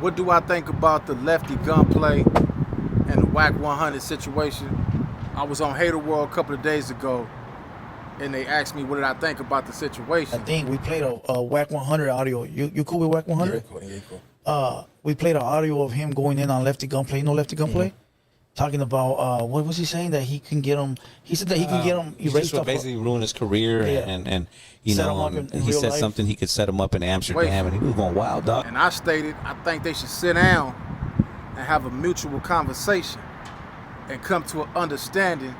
What do I think about the Lefty gunplay and the Wack 100 situation? I was on Hater World a couple of days ago, and they asked me what did I think about the I situation. think we played a Wack 100 audio. You cool with Wack 100? Yeah, cool. We played an audio of him going in on Lefty gunplay. You know Lefty gunplay? Talking about what was he saying, that he can get him? He said that he can get him He erased just off. basically ruin his career, and you Set know, him up in he real said life. something he could set him up in Amsterdam, and he was going wild, dog. And I stated I think they should sit down and have a mutual conversation and come to an understanding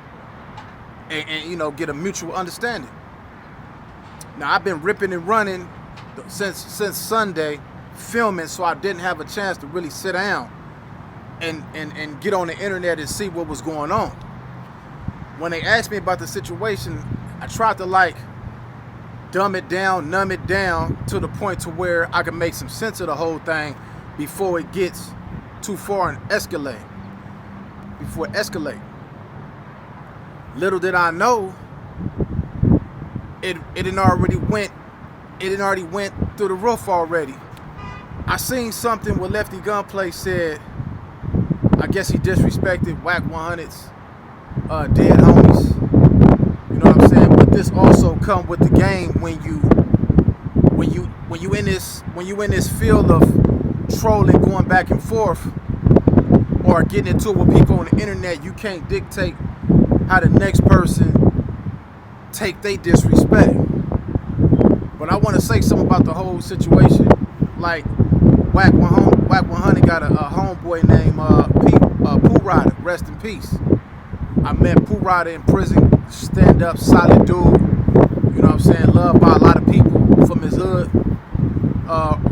and you know, get a mutual understanding. Now, I've been ripping and running since Sunday, filming, so I didn't have a chance to really sit down and get on the internet and see what was going on. When they asked me about the situation, I tried to like dumb it down, numb it down to the point to where I can make some sense of the whole thing before it gets too far and escalate. Before it escalate. Little did I know, it had already went through the roof already. I seen something where Lefty Gunplay said, I guess he disrespected Wack 100's dead homies. You know what I'm saying? But this also come with the game when you in this field of trolling, going back and forth, or getting into it with people on the internet. You can't dictate how the next person take their disrespect. But I want to say something about the whole situation. Like Wack 100 got a homeboy named Pooh Rider, rest in peace. I met Pooh Rider in prison, stand up, solid dude. You know what I'm saying? Loved by a lot of people from his hood.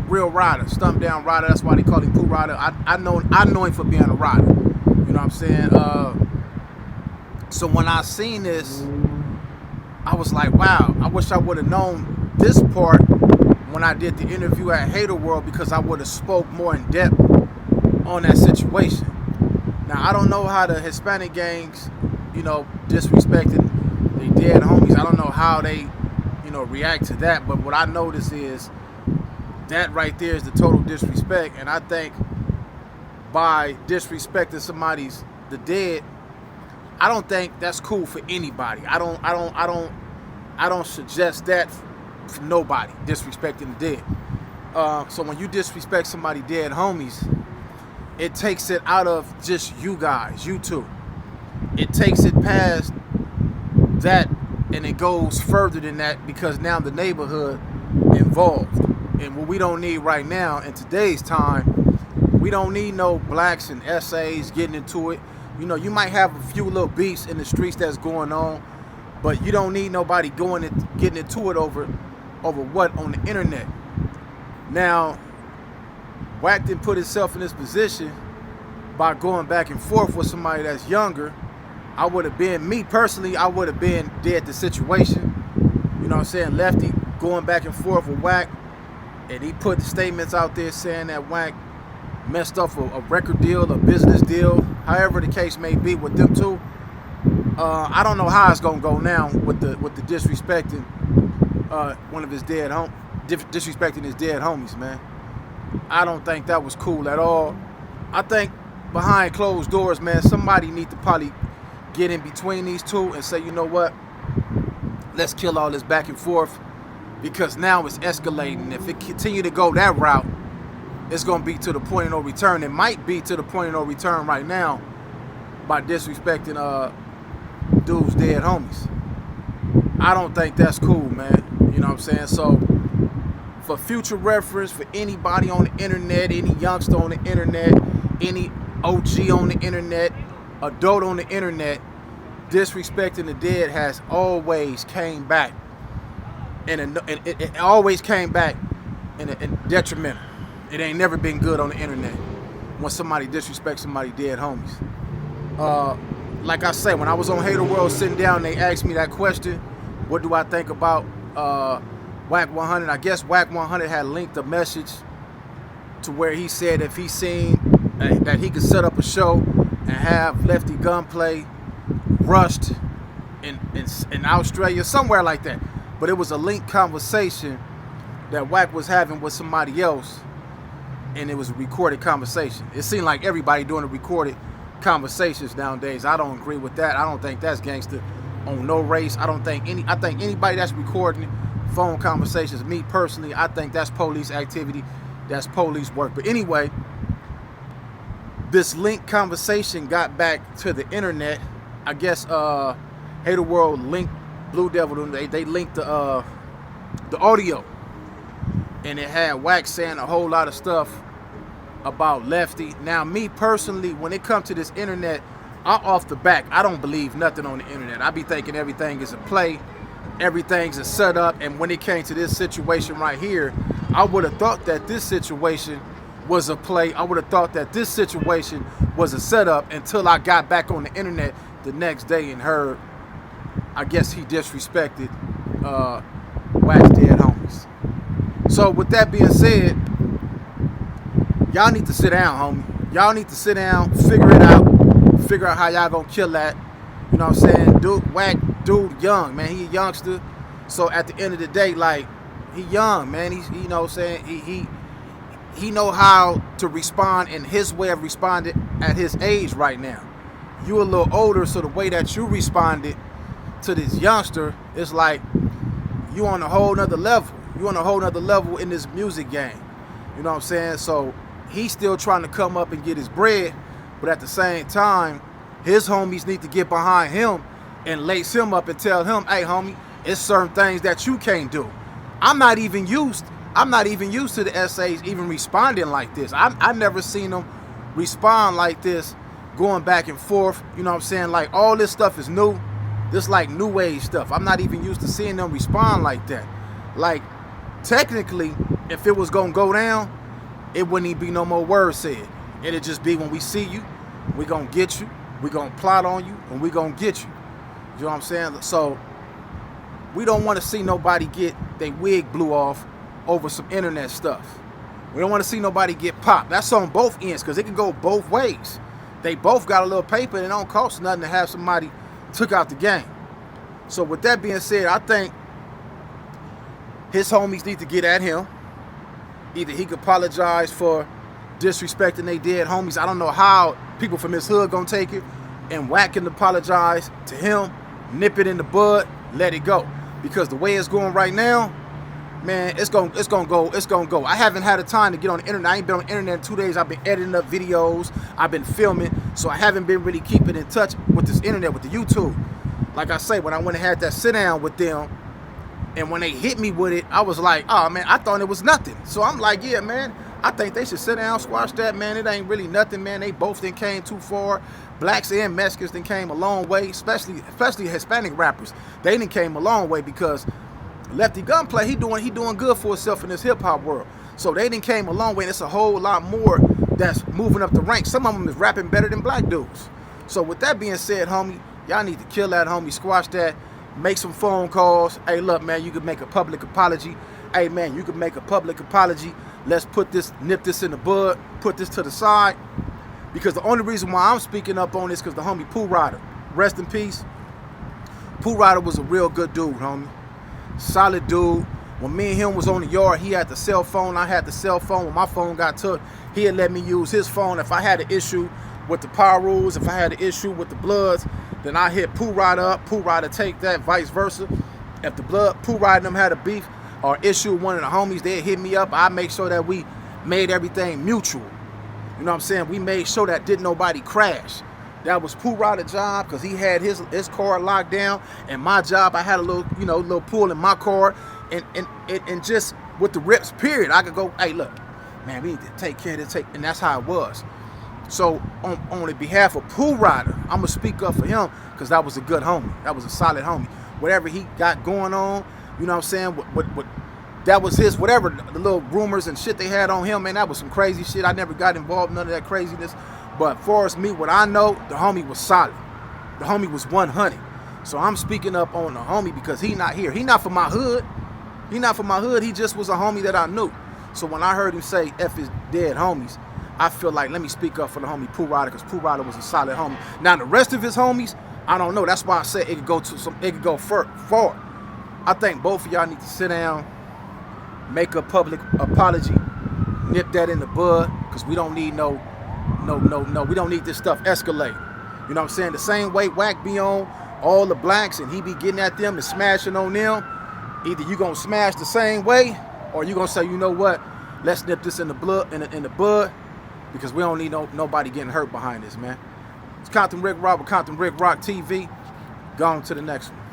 Real rider, stump down rider. That's why they call him Pooh Rider. I know him for being a rider. You know what I'm saying? So when I seen this, I was like, wow, I wish I would have known this part when I did the interview at Hater World, because I would have spoke more in depth on that situation. Now, I don't know how the Hispanic gangs, you know, disrespecting they dead homies. I don't know how they, you know, react to that. But what I notice is that right there is the total disrespect. And I think by disrespecting the dead, I don't think that's cool for anybody. I don't suggest that for nobody, disrespecting the dead. So when you disrespect somebody dead homies, it takes it out of just you guys, you two. It takes it past that, and it goes further than that, because now the neighborhood involved. And what we don't need right now in today's time, we don't need no blacks and essays getting into it. You know, you might have a few little beefs in the streets that's going on, but you don't need nobody getting into it over what on the internet. Now, Wack didn't put himself in this position by going back and forth with somebody that's younger. I would have been, me personally, I would have been dead the situation. You know what I'm saying? Lefty going back and forth with Wack, and he put the statements out there saying that Wack messed up a record deal, a business deal, however the case may be with them two. I don't know how it's gonna go now with the disrespecting one of his dead disrespecting his dead homies, man. I don't think that was cool at all. I think behind closed doors, man, somebody need to probably get in between these two and say, you know what, let's kill all this back and forth, because now it's escalating. If it continue to go that route, it's going to be to the point of no return. It might be to the point of no return right now by disrespecting dude's dead homies. I don't think that's cool, man. You know what I'm saying? So for future reference, for anybody on the internet, any youngster on the internet, any OG on the internet, adult on the internet, disrespecting the dead has always came back. And it always came back in detrimental. It ain't never been good on the internet when somebody disrespects somebody dead homies. Like I said, when I was on Hater World sitting down, they asked me that question, what do I think about Wack 100? I guess Wack 100 had linked a message to where he said if he seen that he could set up a show and have Lefty Gunplay rushed in Australia, somewhere like that. But it was a linked conversation that Wack was having with somebody else. and it was a recorded conversation. It seemed like everybody doing the recorded conversations nowadays. I don't agree with that. I don't think that's gangster on no race. I think anybody that's recording phone conversations, me personally, I think that's police activity. That's police work. But anyway, this link conversation got back to the internet. I guess Hater World linked Blue Devil. They linked the audio, and it had Wack saying a whole lot of stuff about Lefty. Now, me personally, when it comes to this internet, off the back, I don't believe nothing on the internet. I be thinking everything is a play, everything's a setup. And when it came to this situation right here, I would have thought that this situation was a play. I would have thought that this situation was a setup until I got back on the internet the next day and heard, I guess he disrespected Wack's dead homies. So with that being said, y'all need to sit down, homie. Y'all need to sit down, figure out how y'all gonna kill that. You know what I'm saying? Dude young, man. He a youngster. So at the end of the day, like, he young, man. He's, you know what I'm saying? He know how to respond in his way of responding at his age right now. You a little older, so the way that you responded to this youngster is like you on a whole nother level. You on a whole nother level in this music game. You know what I'm saying? So he's still trying to come up and get his bread, but at the same time, his homies need to get behind him and lace him up and tell him, hey homie, it's certain things that you can't do. I'm not even used to the essays even responding like this. I never seen them respond like this, going back and forth. You know what I'm saying? Like, all this stuff is new. This like new age stuff. I'm not even used to seeing them respond like that. Like, technically, if it was gonna go down, it wouldn't even be no more words said. It'd just be, when we see you, we gonna get you, we gonna plot on you, and we gonna get you. You know what I'm saying? So we don't want to see nobody get their wig blew off over some internet stuff. We don't want to see nobody get popped. That's on both ends, because it can go both ways. They both got a little paper, and it don't cost nothing to have somebody took out the game. So with that being said, I think his homies need to get at him. Either he could apologize for disrespecting they dead homies. I don't know how people from his hood gonna take it, and Wack can apologize to him, nip it in the bud, let it go. Because the way it's going right now, man, it's gonna go. I haven't had the time to get on the internet. I ain't been on the internet in 2 days. I've been editing up videos. I've been filming. So I haven't been really keeping in touch with this internet, with the YouTube. Like I say, when I went and had that sit down with them, and when they hit me with it, I was like, oh man, I thought it was nothing. So I'm like, yeah, man, I think they should sit down, squash that, man. It ain't really nothing, man. They both done came too far. Blacks and Mexicans done came a long way, especially Hispanic rappers. They done came a long way, because Lefty Gunplay, he doing good for himself in this hip hop world. So they done came a long way, and it's a whole lot more that's moving up the ranks. Some of them is rapping better than black dudes. So with that being said, homie, y'all need to kill that, homie, squash that, make some phone calls. Hey, look, man, you can make a public apology. Hey, man, you can make a public apology. Let's nip this in the bud, put this to the side. Because the only reason why I'm speaking up on this, because the homie Pooh Rider, rest in peace. Pooh Rider was a real good dude, homie. Solid dude. When me and him was on the yard, he had the cell phone, I had the cell phone. When my phone got took, he had let me use his phone. If I had an issue with the power rules, if I had an issue with the Bloods, then I hit Pooh Rider up, Pooh Rider take that, vice versa. If the Pooh Rider and them had a beef or issue with one of the homies, they'd hit me up. I make sure that we made everything mutual. You know what I'm saying? We made sure that didn't nobody crash. That was Pooh Rider's job, because he had his car locked down, and my job, I had a little pool in my car, and just with the rips, period, I could go, hey, look, man, we need to take care of this, and that's how it was. So on the behalf of Pooh Rider, I'm gonna speak up for him, because that was a good homie. That was a solid homie. Whatever he got going on, you know what I'm saying? What that was his, whatever the little rumors and shit they had on him, man, that was some crazy shit. I never got involved in none of that craziness. But for us, me, what I know, the homie was solid. The homie was 100. So I'm speaking up on the homie, because he not here. He not from my hood. He not from my hood. He just was a homie that I knew. So when I heard him say F his dead homies, I feel like, let me speak up for the homie Pooh Rider, because Pooh Rider was a solid homie. Now the rest of his homies, I don't know. That's why I said it could go far. I think both of y'all need to sit down, make a public apology, nip that in the bud, because we don't need no, we don't need this stuff escalate. You know what I'm saying? The same way Wack be on all the blacks and he be getting at them and smashing on them, either you gonna smash the same way, or you gonna say, you know what, let's nip this in the blood, in the bud, because we don't need nobody getting hurt behind this, man. It's Compton Rick Rock with Compton Rick Rock TV. Go on to the next one.